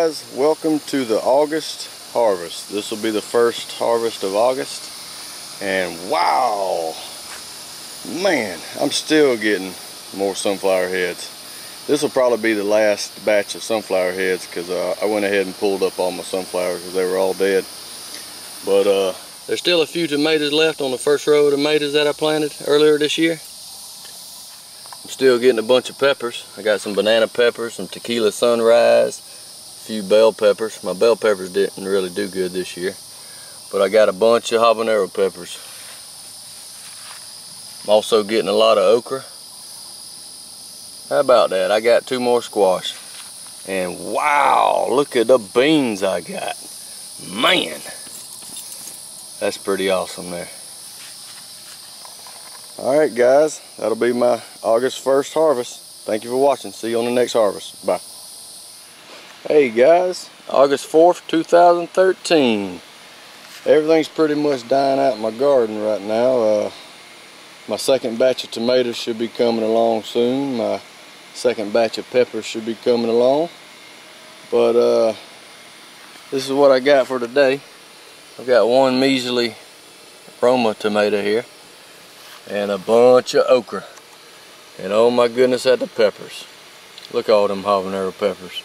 guys, welcome to the August harvest. This will be the first harvest of August, and wow, man, I'm still getting more sunflower heads. This will probably be the last batch of sunflower heads because I went ahead and pulled up all my sunflowers because they were all dead. But there's still a few tomatoes left on the first row of tomatoes that I planted earlier this year. I'm still getting a bunch of peppers. I got some banana peppers, some tequila sunrise, a few bell peppers. My bell peppers didn't really do good this year, but I got a bunch of habanero peppers. I'm also getting a lot of okra. How about that? I got 2 more squash. And wow, look at the beans I got. Man, that's pretty awesome there. Alright guys, that'll be my August 1st harvest. Thank you for watching. See you on the next harvest. Bye. Hey guys, August 4th, 2013. Everything's pretty much dying out in my garden right now. My second batch of tomatoes should be coming along soon. My second batch of peppers should be coming along. But this is what I got for today. I've got one measly Roma tomato here and a bunch of okra. And oh my goodness at the peppers. Look at all them habanero peppers.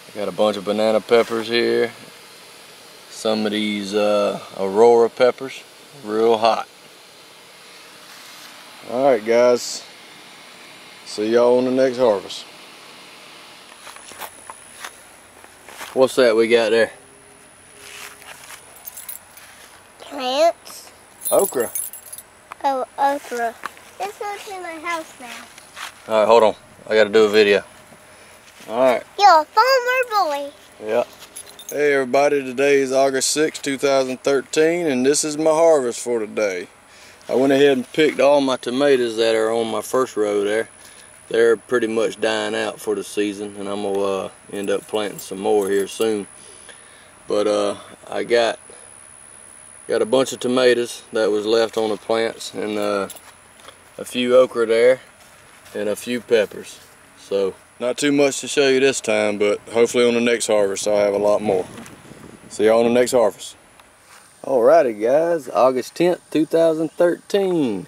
I got a bunch of banana peppers here. Some of these Aurora peppers, real hot. Alright guys, see y'all on the next harvest. What's that we got there? Plants. Okra. Oh, okra. Let's go to my house now. Alright, hold on. I gotta do a video. Alright. You're a farmer boy. Yeah. Hey everybody, today is August 6, 2013, and this is my harvest for today. I went ahead and picked all my tomatoes that are on my first row there. They're pretty much dying out for the season, and I'm gonna end up planting some more here soon. But I got a bunch of tomatoes that was left on the plants, and a few okra there, and a few peppers. So not too much to show you this time, but hopefully on the next harvest I'll have a lot more. See y'all on the next harvest. Alrighty guys, August 10th, 2013.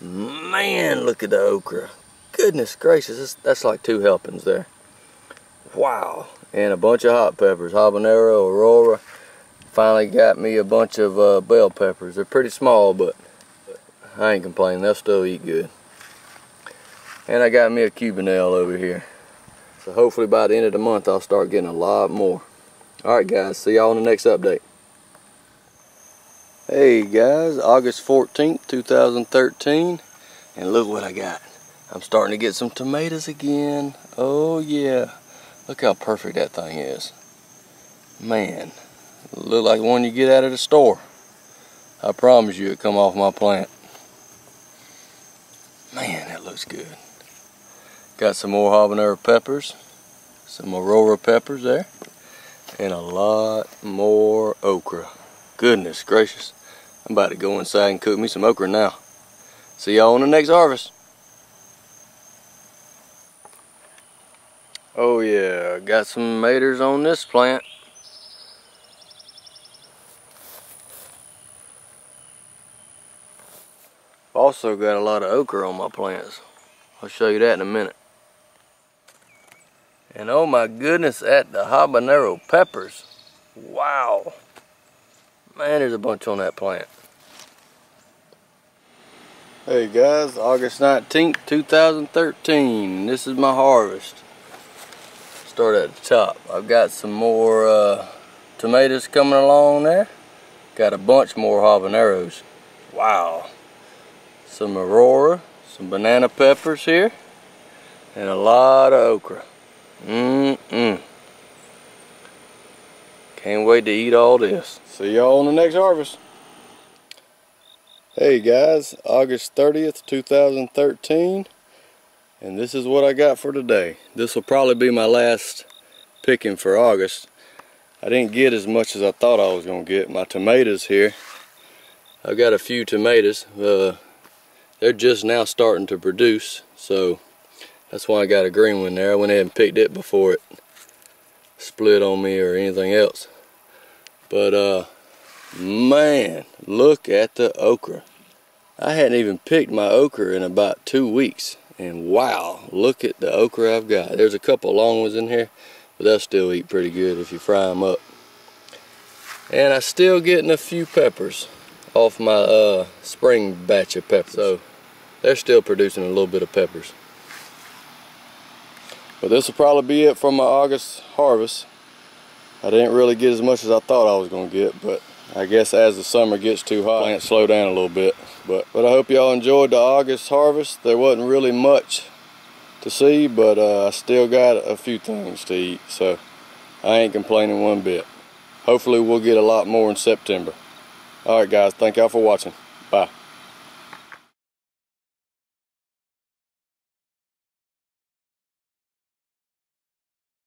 Man, look at the okra. Goodness gracious, that's like 2 helpings there. Wow. And a bunch of hot peppers, habanero, Aurora. Finally got me a bunch of bell peppers. They're pretty small, but I ain't complaining. They'll still eat good. And I got me a Cubanelle over here. So hopefully by the end of the month I'll start getting a lot more. Alright guys, see y'all in the next update. Hey guys, August 14th, 2013. And look what I got. I'm starting to get some tomatoes again. Oh yeah. Look how perfect that thing is. Man. Look like one you get out of the store. I promise you it come off my plant. Man, that looks good. Got some more habanero peppers, some Aurora peppers there, and a lot more okra. Goodness gracious. I'm about to go inside and cook me some okra now. See y'all on the next harvest. Oh yeah, got some tomatoes on this plant. Also got a lot of okra on my plants. I'll show you that in a minute. And oh my goodness at the habanero peppers. Wow. Man, there's a bunch on that plant. Hey guys, August 19th, 2013. This is my harvest. Start at the top. I've got some more tomatoes coming along there. Got a bunch more habaneros. Wow. Some Aurora, some banana peppers here, and a lot of okra. Can't wait to eat all this. See y'all on the next harvest. Hey guys, August 30th, 2013, and this is what I got for today. This will probably be my last picking for August. I didn't get as much as I thought I was going to get. My tomatoes here, I've got a few tomatoes. They're just now starting to produce, so that's why I got a green one there. I went ahead and picked it before it split on me or anything else. But man, look at the okra. I hadn't even picked my okra in about 2 weeks, and wow, look at the okra I've got. There's a couple long ones in here, but they'll still eat pretty good if you fry them up. And I'm still getting a few peppers off my spring batch of peppers, so they're still producing a little bit of peppers. But this will probably be it for my August harvest. I didn't really get as much as I thought I was going to get, but I guess as the summer gets too hot, plants slow down a little bit. But I hope y'all enjoyed the August harvest. There wasn't really much to see, but I still got a few things to eat, so I ain't complaining one bit. Hopefully we'll get a lot more in September. Alright guys, thank y'all for watching. Bye.